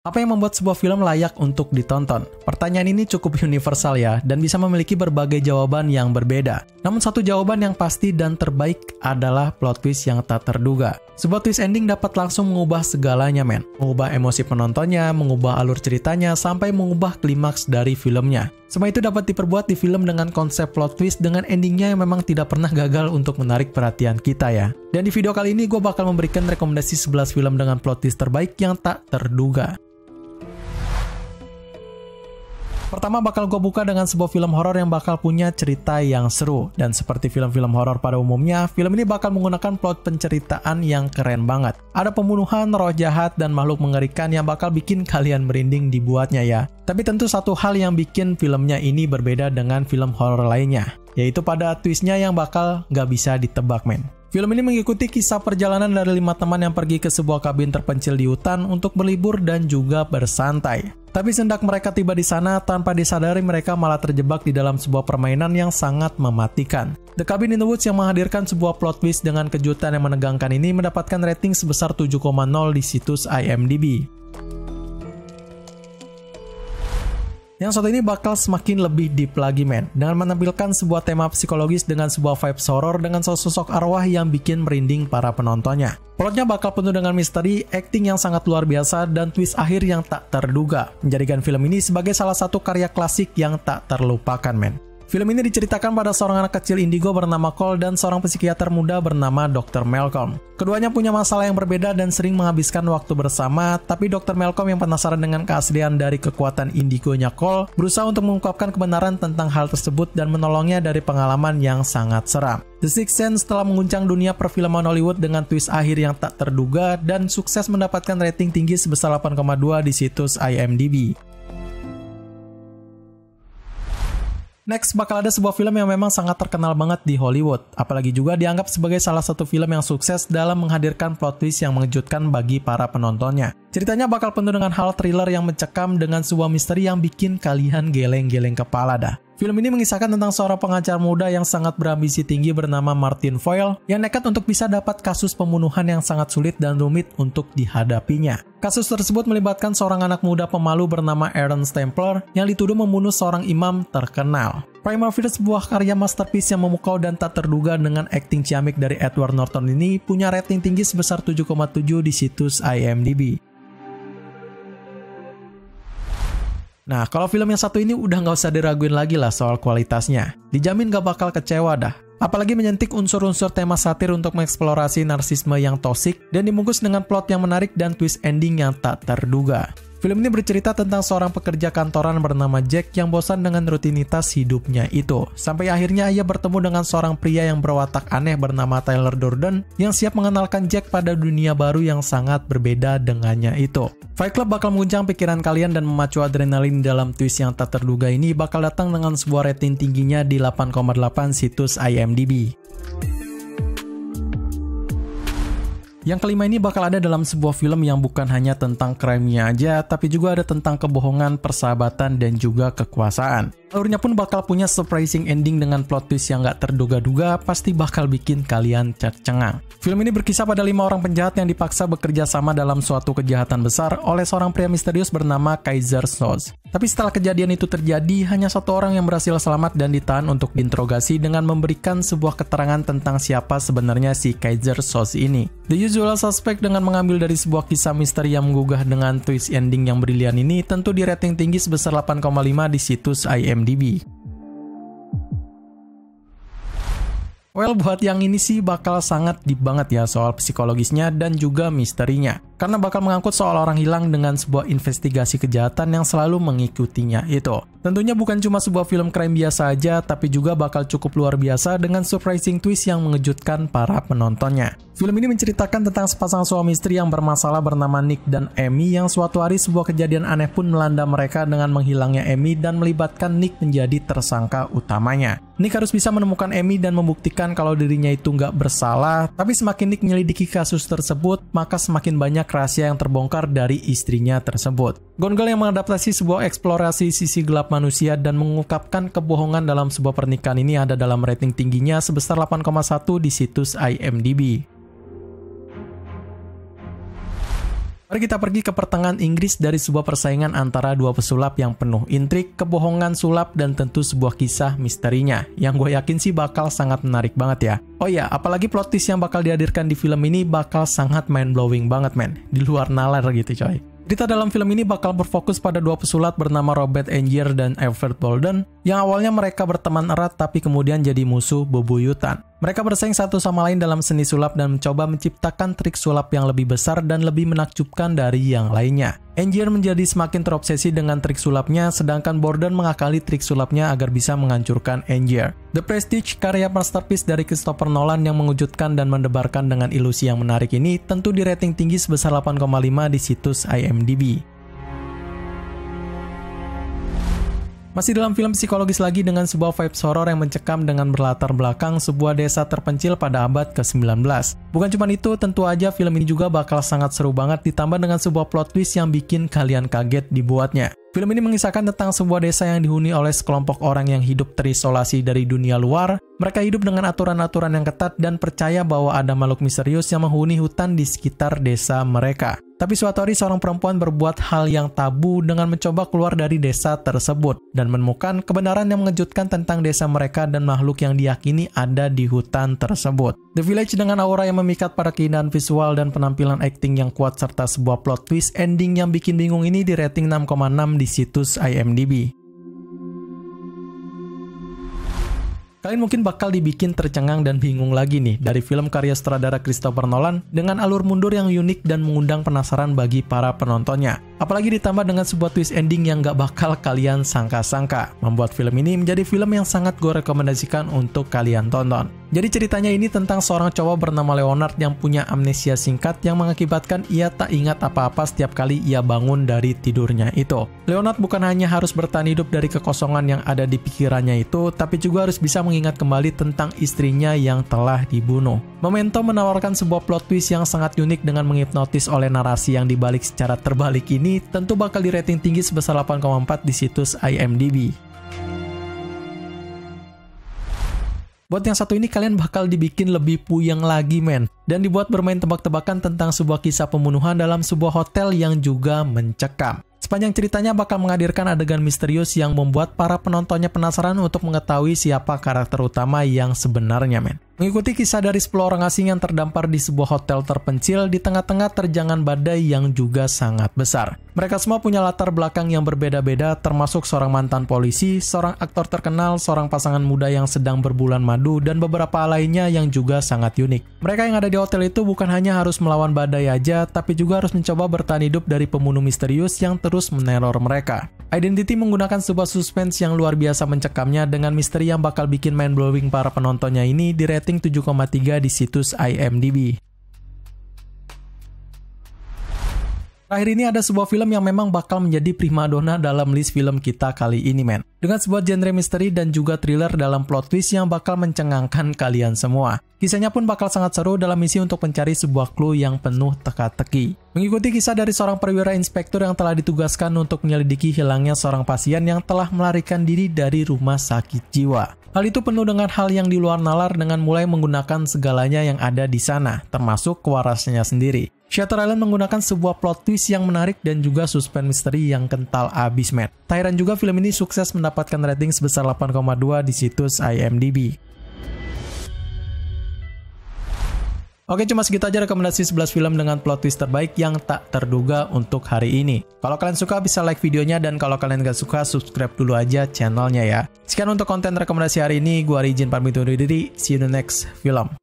Apa yang membuat sebuah film layak untuk ditonton? Pertanyaan ini cukup universal ya, dan bisa memiliki berbagai jawaban yang berbeda. Namun satu jawaban yang pasti dan terbaik adalah plot twist yang tak terduga. Sebuah twist ending dapat langsung mengubah segalanya, men. Mengubah emosi penontonnya, mengubah alur ceritanya, sampai mengubah klimaks dari filmnya. Semua itu dapat diperbuat di film dengan konsep plot twist dengan endingnya yang memang tidak pernah gagal untuk menarik perhatian kita ya. Dan di video kali ini gue bakal memberikan rekomendasi 11 film dengan plot twist terbaik yang tak terduga. Pertama bakal gue buka dengan sebuah film horor yang bakal punya cerita yang seru. Dan seperti film-film horor pada umumnya, film ini bakal menggunakan plot penceritaan yang keren banget. Ada pembunuhan, roh jahat, dan makhluk mengerikan yang bakal bikin kalian merinding dibuatnya ya. Tapi tentu satu hal yang bikin filmnya ini berbeda dengan film horor lainnya, yaitu pada twistnya yang bakal gak bisa ditebak, men. Film ini mengikuti kisah perjalanan dari 5 teman yang pergi ke sebuah kabin terpencil di hutan untuk berlibur dan juga bersantai. Tapi sendak mereka tiba di sana, tanpa disadari mereka malah terjebak di dalam sebuah permainan yang sangat mematikan. The Cabin in the Woods yang menghadirkan sebuah plot twist dengan kejutan yang menegangkan ini mendapatkan rating sebesar 7,0 di situs IMDb. Yang satu ini bakal semakin lebih deep lagi, men, dengan menampilkan sebuah tema psikologis dengan sebuah vibes horror dengan sosok arwah yang bikin merinding para penontonnya. Plotnya bakal penuh dengan misteri, acting yang sangat luar biasa, dan twist akhir yang tak terduga, menjadikan film ini sebagai salah satu karya klasik yang tak terlupakan, men. Film ini diceritakan pada seorang anak kecil indigo bernama Cole dan seorang psikiater muda bernama Dr. Malcolm. Keduanya punya masalah yang berbeda dan sering menghabiskan waktu bersama, tapi Dr. Malcolm yang penasaran dengan keaslian dari kekuatan indigonya Cole, berusaha untuk mengungkapkan kebenaran tentang hal tersebut dan menolongnya dari pengalaman yang sangat seram. The Sixth Sense telah mengguncang dunia perfilman Hollywood dengan twist akhir yang tak terduga dan sukses mendapatkan rating tinggi sebesar 8,2 di situs IMDb. Next, bakal ada sebuah film yang memang sangat terkenal banget di Hollywood, apalagi juga dianggap sebagai salah satu film yang sukses dalam menghadirkan plot twist yang mengejutkan bagi para penontonnya. Ceritanya bakal penuh dengan hal thriller yang mencekam dengan sebuah misteri yang bikin kalian geleng-geleng kepala dah. Film ini mengisahkan tentang seorang pengacara muda yang sangat berambisi tinggi bernama Martin Foyle yang nekat untuk bisa dapat kasus pembunuhan yang sangat sulit dan rumit untuk dihadapinya. Kasus tersebut melibatkan seorang anak muda pemalu bernama Aaron Stempler yang dituduh membunuh seorang imam terkenal. Primal Fear, sebuah karya masterpiece yang memukau dan tak terduga dengan akting ciamik dari Edward Norton ini, punya rating tinggi sebesar 7,7 di situs IMDb. Nah, kalau film yang satu ini udah nggak usah diraguin lagi lah soal kualitasnya. Dijamin gak bakal kecewa dah. Apalagi menyentik unsur-unsur tema satir untuk mengeksplorasi narsisme yang toksik dan dibungkus dengan plot yang menarik dan twist ending yang tak terduga. Film ini bercerita tentang seorang pekerja kantoran bernama Jack yang bosan dengan rutinitas hidupnya itu. Sampai akhirnya ia bertemu dengan seorang pria yang berwatak aneh bernama Tyler Durden yang siap mengenalkan Jack pada dunia baru yang sangat berbeda dengannya itu. Fight Club bakal mengguncang pikiran kalian dan memacu adrenalin dalam twist yang tak terduga ini bakal datang dengan sebuah rating tingginya di 8,8 situs IMDb. Yang kelima ini bakal ada dalam sebuah film yang bukan hanya tentang crime-nya aja, tapi juga ada tentang kebohongan, persahabatan, dan juga kekuasaan. Alurnya pun bakal punya surprising ending dengan plot twist yang gak terduga-duga, pasti bakal bikin kalian tercengang. Film ini berkisah pada 5 orang penjahat yang dipaksa bekerja sama dalam suatu kejahatan besar oleh seorang pria misterius bernama Kaiser Soze. Tapi setelah kejadian itu terjadi, hanya satu orang yang berhasil selamat dan ditahan untuk diinterogasi dengan memberikan sebuah keterangan tentang siapa sebenarnya si Kaiser Soze ini. The Usual Suspect dengan mengambil dari sebuah kisah misteri yang menggugah dengan twist ending yang brilian ini tentu di rating tinggi sebesar 8,5 di situs IMDb. Well, buat yang ini sih bakal sangat deep banget ya soal psikologisnya dan juga misterinya. Karena bakal mengangkut soal orang hilang dengan sebuah investigasi kejahatan yang selalu mengikutinya itu. Tentunya bukan cuma sebuah film crime biasa aja, tapi juga bakal cukup luar biasa dengan surprising twist yang mengejutkan para penontonnya. Film ini menceritakan tentang sepasang suami istri yang bermasalah bernama Nick dan Amy yang suatu hari sebuah kejadian aneh pun melanda mereka dengan menghilangnya Amy dan melibatkan Nick menjadi tersangka utamanya. Nick harus bisa menemukan Amy dan membuktikan kalau dirinya itu nggak bersalah, tapi semakin Nick menyelidiki kasus tersebut, maka semakin banyak rahasia yang terbongkar dari istrinya tersebut. Gone Girl yang mengadaptasi sebuah eksplorasi sisi gelap manusia dan mengungkapkan kebohongan dalam sebuah pernikahan ini ada dalam rating tingginya sebesar 8,1 di situs IMDb. Mari kita pergi ke pertengahan Inggris dari sebuah persaingan antara dua pesulap yang penuh intrik, kebohongan sulap, dan tentu sebuah kisah misterinya, yang gue yakin sih bakal sangat menarik banget ya. Oh ya, apalagi plot twist yang bakal dihadirkan di film ini bakal sangat mind-blowing banget men, di luar nalar gitu coy. Cerita dalam film ini bakal berfokus pada dua pesulap bernama Robert Angier dan Everett Bolden, yang awalnya mereka berteman erat tapi kemudian jadi musuh bebuyutan. Mereka bersaing satu sama lain dalam seni sulap dan mencoba menciptakan trik sulap yang lebih besar dan lebih menakjubkan dari yang lainnya. Angier menjadi semakin terobsesi dengan trik sulapnya, sedangkan Bolden mengakali trik sulapnya agar bisa menghancurkan Angier. The Prestige, karya masterpiece dari Christopher Nolan yang mengejutkan dan mendebarkan dengan ilusi yang menarik ini, tentu di rating tinggi sebesar 8,5 di situs IMDb. Masih dalam film psikologis lagi dengan sebuah vibes horor yang mencekam dengan berlatar belakang sebuah desa terpencil pada abad ke-19. Bukan cuma itu, tentu aja film ini juga bakal sangat seru banget ditambah dengan sebuah plot twist yang bikin kalian kaget dibuatnya. Film ini mengisahkan tentang sebuah desa yang dihuni oleh sekelompok orang yang hidup terisolasi dari dunia luar. Mereka hidup dengan aturan-aturan yang ketat dan percaya bahwa ada makhluk misterius yang menghuni hutan di sekitar desa mereka. Tapi suatu hari seorang perempuan berbuat hal yang tabu dengan mencoba keluar dari desa tersebut dan menemukan kebenaran yang mengejutkan tentang desa mereka dan makhluk yang diyakini ada di hutan tersebut. The Village dengan aura yang memikat pada keindahan visual dan penampilan akting yang kuat serta sebuah plot twist ending yang bikin bingung ini di rating 6,6 di situs IMDb. Kalian mungkin bakal dibikin tercengang dan bingung lagi nih dari film karya sutradara Christopher Nolan dengan alur mundur yang unik dan mengundang penasaran bagi para penontonnya. Apalagi ditambah dengan sebuah twist ending yang gak bakal kalian sangka-sangka. Membuat film ini menjadi film yang sangat gue rekomendasikan untuk kalian tonton. Jadi ceritanya ini tentang seorang cowok bernama Leonard yang punya amnesia singkat yang mengakibatkan ia tak ingat apa-apa setiap kali ia bangun dari tidurnya itu. Leonard bukan hanya harus bertahan hidup dari kekosongan yang ada di pikirannya itu, tapi juga harus bisa mengingat kembali tentang istrinya yang telah dibunuh. Memento menawarkan sebuah plot twist yang sangat unik dengan menghipnotis oleh narasi yang dibalik secara terbalik ini, tentu bakal di rating tinggi sebesar 8,4 di situs IMDb. Buat yang satu ini kalian bakal dibikin lebih puyeng lagi men, dan dibuat bermain tebak-tebakan tentang sebuah kisah pembunuhan dalam sebuah hotel yang juga mencekam. Sepanjang ceritanya bakal menghadirkan adegan misterius yang membuat para penontonnya penasaran untuk mengetahui siapa karakter utama yang sebenarnya men. Mengikuti kisah dari 10 orang asing yang terdampar di sebuah hotel terpencil di tengah-tengah terjangan badai yang juga sangat besar. Mereka semua punya latar belakang yang berbeda-beda, termasuk seorang mantan polisi, seorang aktor terkenal, seorang pasangan muda yang sedang berbulan madu, dan beberapa lainnya yang juga sangat unik. Mereka yang ada di hotel itu bukan hanya harus melawan badai aja, tapi juga harus mencoba bertahan hidup dari pembunuh misterius yang terus meneror mereka. Identity menggunakan sebuah suspense yang luar biasa mencekamnya dengan misteri yang bakal bikin mind-blowing para penontonnya ini di rating 7,3 di situs IMDb. Terakhir ini ada sebuah film yang memang bakal menjadi primadona dalam list film kita kali ini men. Dengan sebuah genre misteri dan juga thriller dalam plot twist yang bakal mencengangkan kalian semua. Kisahnya pun bakal sangat seru dalam misi untuk mencari sebuah clue yang penuh teka-teki. Mengikuti kisah dari seorang perwira inspektur yang telah ditugaskan untuk menyelidiki hilangnya seorang pasien yang telah melarikan diri dari rumah sakit jiwa. Hal itu penuh dengan hal yang di luar nalar dengan mulai menggunakan segalanya yang ada di sana, termasuk kewarasnya sendiri. Shutter Island menggunakan sebuah plot twist yang menarik dan juga suspense misteri yang kental abis men. Tak heran juga film ini sukses mendapatkan rating sebesar 8,2 di situs IMDb. Oke, cuma segitu aja rekomendasi 11 film dengan plot twist terbaik yang tak terduga untuk hari ini. Kalau kalian suka bisa like videonya, dan kalau kalian gak suka subscribe dulu aja channelnya ya. Sekian untuk konten rekomendasi hari ini, gua Rizin pamit undur diri, see you in the next film.